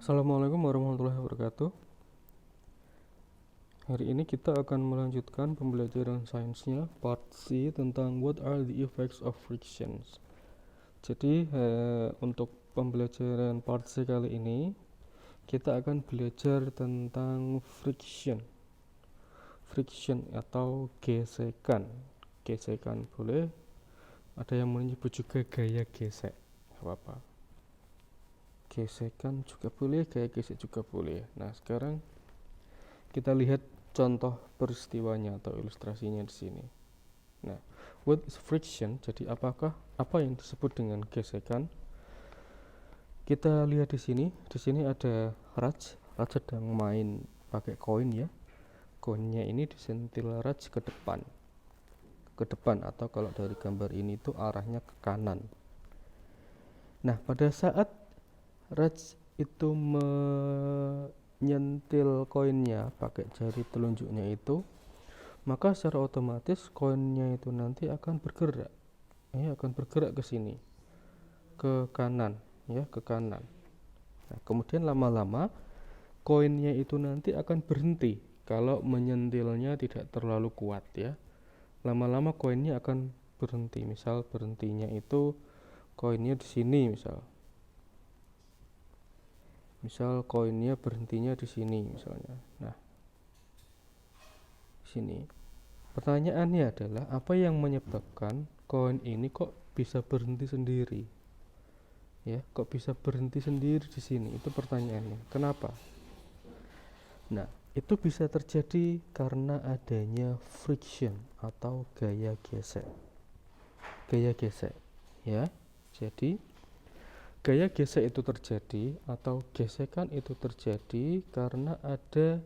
Assalamualaikum warahmatullahi wabarakatuh. Hari ini kita akan melanjutkan pembelajaran sainsnya part C tentang what are the effects of frictions. Jadi untuk pembelajaran part C kali ini kita akan belajar tentang friction atau gesekan. Gesekan boleh, ada yang menyebut juga gaya gesek, apa-apa. Gesekan juga boleh, gaya gesek juga boleh. Nah, sekarang kita lihat contoh peristiwanya atau ilustrasinya di sini. Nah, what is friction? Jadi apa yang disebut dengan gesekan? Kita lihat di sini. Di sini ada Raj. Raj sedang main pakai koin ya. Koinnya ini disentil Raj ke depan. Ke depan atau kalau dari gambar ini itu arahnya ke kanan. Nah, pada saat Raj itu menyentil koinnya pakai jari telunjuknya itu, maka secara otomatis koinnya itu nanti akan bergerak, akan bergerak ke sini, ke kanan, ke kanan. Nah, kemudian lama-lama koinnya itu nanti akan berhenti kalau menyentilnya tidak terlalu kuat ya. Lama-lama koinnya akan berhenti. Misal berhentinya itu koinnya di sini misal koinnya berhentinya di sini misalnya. Nah, sini. Pertanyaannya adalah apa yang menyebabkan koin ini kok bisa berhenti sendiri? Ya, kok bisa berhenti sendiri di sini? Itu pertanyaannya. Kenapa? Nah, itu bisa terjadi karena adanya friction atau gaya gesek. Gaya gesek, ya. Jadi gaya gesek itu terjadi atau gesekan itu terjadi karena ada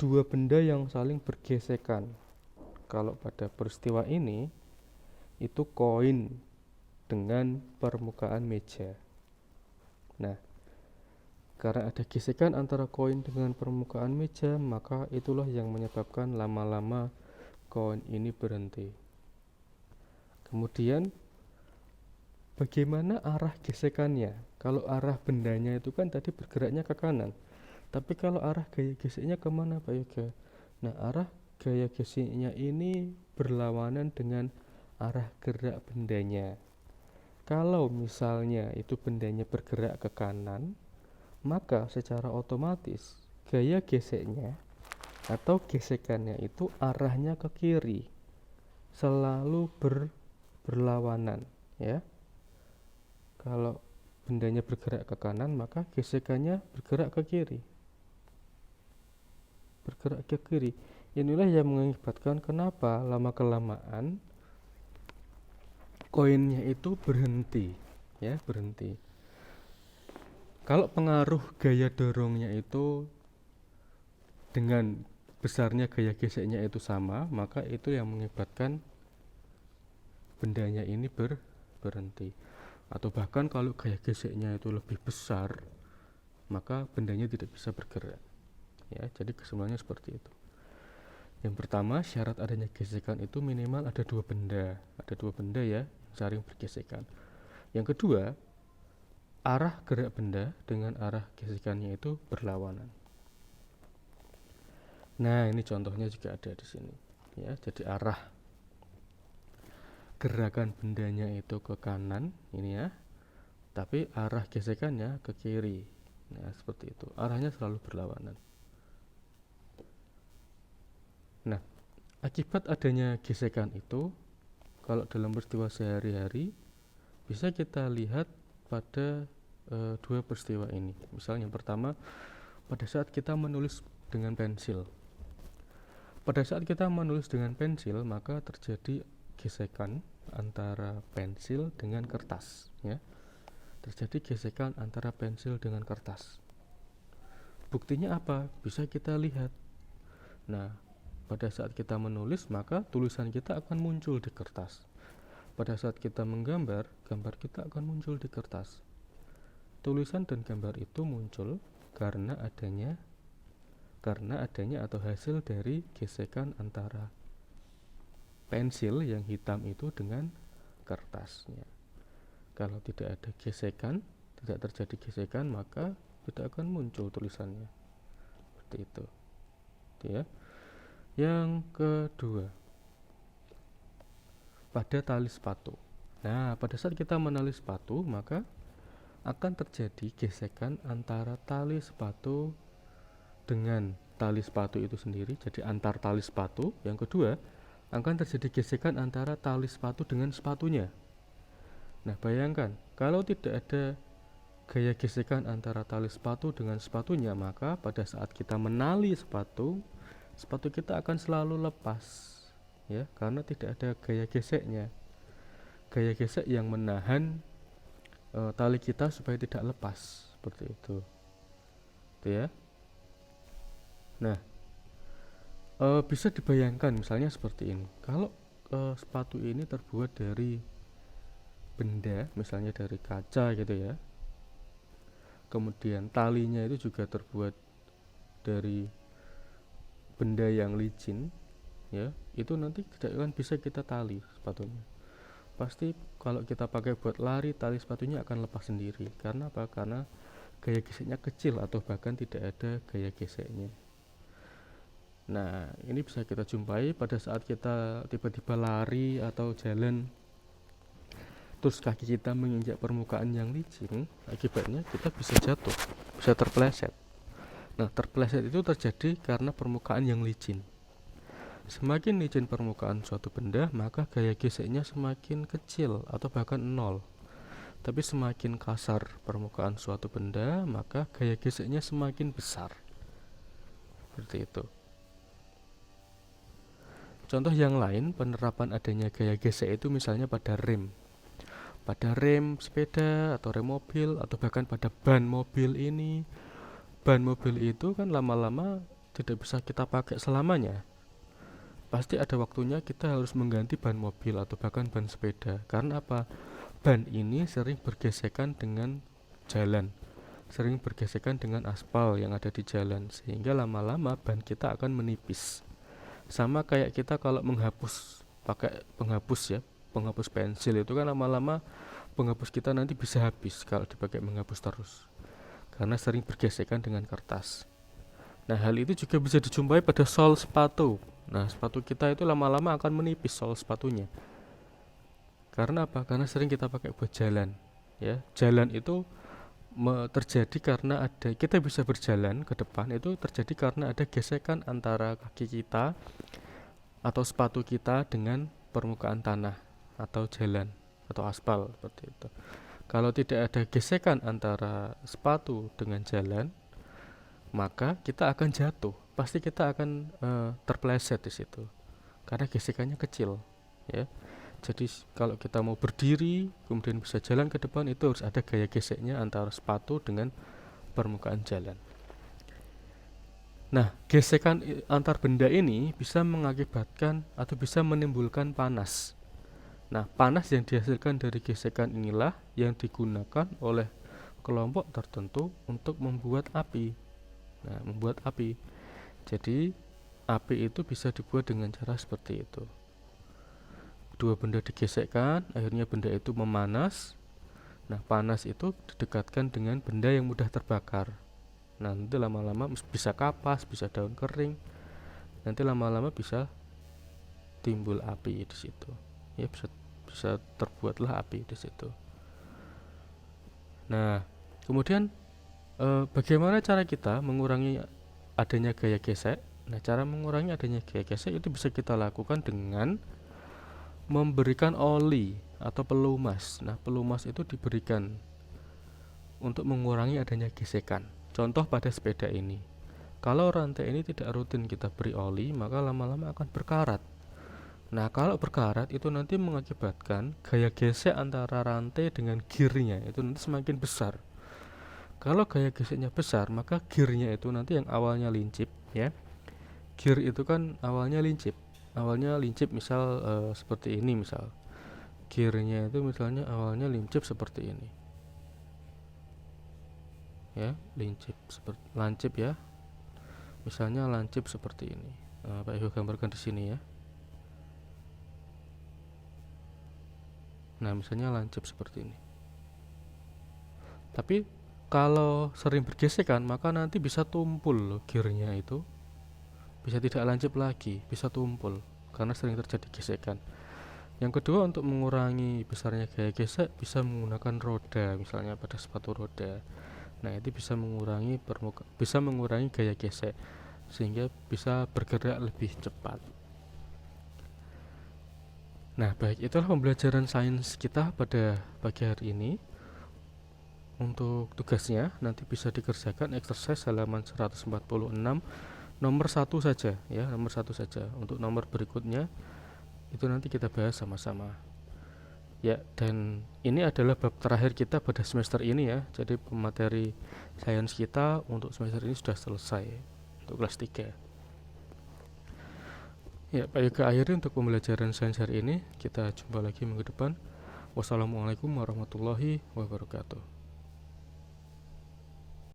dua benda yang saling bergesekan. Kalau pada peristiwa ini itu koin dengan permukaan meja. Nah, karena ada gesekan antara koin dengan permukaan meja, maka itulah yang menyebabkan lama-lama koin ini berhenti. Kemudian bagaimana arah gesekannya? Kalau arah bendanya itu kan tadi bergeraknya ke kanan, tapi kalau arah gaya geseknya kemana Pak Yoga? Nah, arah gaya geseknya ini berlawanan dengan arah gerak bendanya. Kalau misalnya itu bendanya bergerak ke kanan, maka secara otomatis gaya geseknya atau gesekannya itu arahnya ke kiri, selalu berlawanan ya. Kalau bendanya bergerak ke kanan, maka gesekannya bergerak ke kiri. Bergerak ke kiri. Inilah yang mengakibatkan kenapa lama-kelamaan koinnya itu berhenti, ya, berhenti. Kalau pengaruh gaya dorongnya itu dengan besarnya gaya geseknya itu sama, maka itu yang mengakibatkan bendanya ini berhenti. Atau bahkan kalau gaya geseknya itu lebih besar, maka bendanya tidak bisa bergerak. Ya, jadi kesimpulannya seperti itu. Yang pertama, syarat adanya gesekan itu minimal ada dua benda ya, saling bergesekan. Yang kedua, arah gerak benda dengan arah gesekannya itu berlawanan. Nah, ini contohnya juga ada di sini. Ya, jadi arah gerakan bendanya itu ke kanan ini ya, tapi arah gesekannya ke kiri. Nah, seperti itu. Arahnya selalu berlawanan. Nah, akibat adanya gesekan itu, kalau dalam peristiwa sehari-hari, bisa kita lihat pada dua peristiwa ini. Misalnya yang pertama, pada saat kita menulis dengan pensil. Pada saat kita menulis dengan pensil, maka terjadi gesekan antara pensil dengan kertas. Ya. Terjadi gesekan antara pensil dengan kertas. Buktinya apa? Bisa kita lihat. Nah, pada saat kita menulis, maka tulisan kita akan muncul di kertas. Pada saat kita menggambar, gambar kita akan muncul di kertas. Tulisan dan gambar itu muncul karena adanya atau hasil dari gesekan antara pensil yang hitam itu dengan kertasnya. Kalau tidak ada gesekan, tidak terjadi gesekan, maka tidak akan muncul tulisannya seperti itu. Ya. Yang kedua, pada tali sepatu. Nah, pada saat kita menali sepatu, maka akan terjadi gesekan antara tali sepatu dengan tali sepatu itu sendiri, jadi antar tali sepatu. Yang kedua, akan terjadi gesekan antara tali sepatu dengan sepatunya. Nah, bayangkan kalau tidak ada gaya gesekan antara tali sepatu dengan sepatunya, maka pada saat kita menali sepatu, sepatu kita akan selalu lepas, ya, karena tidak ada gaya geseknya. Gaya gesek yang menahan tali kita supaya tidak lepas, seperti itu. Itu ya. Nah, bisa dibayangkan misalnya seperti ini. Kalau sepatu ini terbuat dari benda, misalnya dari kaca gitu ya. Kemudian talinya itu juga terbuat dari benda yang licin, ya, itu nanti tidak akan bisa kita tali sepatunya. Pasti kalau kita pakai buat lari, tali sepatunya akan lepas sendiri. Karena apa? Karena gaya geseknya kecil atau bahkan tidak ada gaya geseknya. Nah, ini bisa kita jumpai pada saat kita tiba-tiba lari atau jalan, terus kaki kita menginjak permukaan yang licin, akibatnya kita bisa jatuh, bisa terpeleset. Nah, terpeleset itu terjadi karena permukaan yang licin. Semakin licin permukaan suatu benda, maka gaya geseknya semakin kecil atau bahkan nol. Tapi semakin kasar permukaan suatu benda, maka gaya geseknya semakin besar. Seperti itu. Contoh yang lain penerapan adanya gaya gesek itu misalnya pada rem. Pada rem sepeda atau rem mobil atau bahkan pada ban mobil ini. Ban mobil itu kan lama-lama tidak bisa kita pakai selamanya. Pasti ada waktunya kita harus mengganti ban mobil atau bahkan ban sepeda. Karena apa? Ban ini sering bergesekan dengan jalan, sering bergesekan dengan aspal yang ada di jalan, sehingga lama-lama ban kita akan menipis. Sama kayak kita kalau menghapus pakai penghapus ya, penghapus pensil itu kan lama-lama penghapus kita nanti bisa habis kalau dipakai menghapus terus, karena sering bergesekan dengan kertas. Nah, hal itu juga bisa dijumpai pada sol sepatu. Nah, sepatu kita itu lama-lama akan menipis sol sepatunya. Karena apa? Karena sering kita pakai buat jalan. Ya, jalan itu terjadi karena ada, kita bisa berjalan ke depan itu terjadi karena ada gesekan antara kaki kita atau sepatu kita dengan permukaan tanah atau jalan atau aspal, seperti itu. Kalau tidak ada gesekan antara sepatu dengan jalan, maka kita akan jatuh. Pasti kita akan terpeleset di situ. Karena gesekannya kecil, ya. Jadi kalau kita mau berdiri kemudian bisa jalan ke depan, itu harus ada gaya geseknya antara sepatu dengan permukaan jalan. Nah, gesekan antar benda ini bisa mengakibatkan atau bisa menimbulkan panas. Nah, panas yang dihasilkan dari gesekan inilah yang digunakan oleh kelompok tertentu untuk membuat api. Nah, membuat api. Jadi, api itu bisa dibuat dengan cara seperti itu. Dua benda digesekkan, akhirnya benda itu memanas. Nah, panas itu didekatkan dengan benda yang mudah terbakar. Nanti lama-lama bisa kapas, bisa daun kering. Nanti lama-lama bisa timbul api di situ. Ya, bisa terbuatlah api di situ. Nah, kemudian bagaimana cara kita mengurangi adanya gaya gesek? Nah, cara mengurangi adanya gaya gesek itu bisa kita lakukan dengan memberikan oli atau pelumas. Nah, pelumas itu diberikan untuk mengurangi adanya gesekan. Contoh pada sepeda ini. Kalau rantai ini tidak rutin kita beri oli, maka lama-lama akan berkarat. Nah, kalau berkarat itu nanti mengakibatkan gaya gesek antara rantai dengan gearnya itu nanti semakin besar. Kalau gaya geseknya besar, maka gearnya itu nanti yang awalnya lincip, ya. Gear itu kan awalnya lincip. Awalnya lincip misal seperti ini misal. Gearnya itu misalnya awalnya lincip seperti ini. Ya, lincip seperti lancip ya. Misalnya lancip seperti ini. Pak Ibu gambarkan di sini ya. Nah, misalnya lancip seperti ini. Tapi Kalau sering bergesekan maka nanti bisa tumpul loh gearnya itu, bisa tidak lancip lagi, bisa tumpul karena sering terjadi gesekan. Yang kedua, untuk mengurangi besarnya gaya gesek bisa menggunakan roda, misalnya pada sepatu roda. Nah, itu bisa mengurangi gaya gesek sehingga bisa bergerak lebih cepat. Nah, baik, itulah pembelajaran sains kita pada pagi hari ini. Untuk tugasnya nanti bisa dikerjakan exercise halaman 146 nomor 1 saja ya, nomor 1 saja. Untuk nomor berikutnya itu nanti kita bahas sama-sama. Ya, dan ini adalah bab terakhir kita pada semester ini ya. Jadi materi sains kita untuk semester ini sudah selesai untuk kelas 3. Ya, Pak Yoga, akhiri untuk pembelajaran sains hari ini. Kita jumpa lagi minggu depan. Wassalamualaikum warahmatullahi wabarakatuh.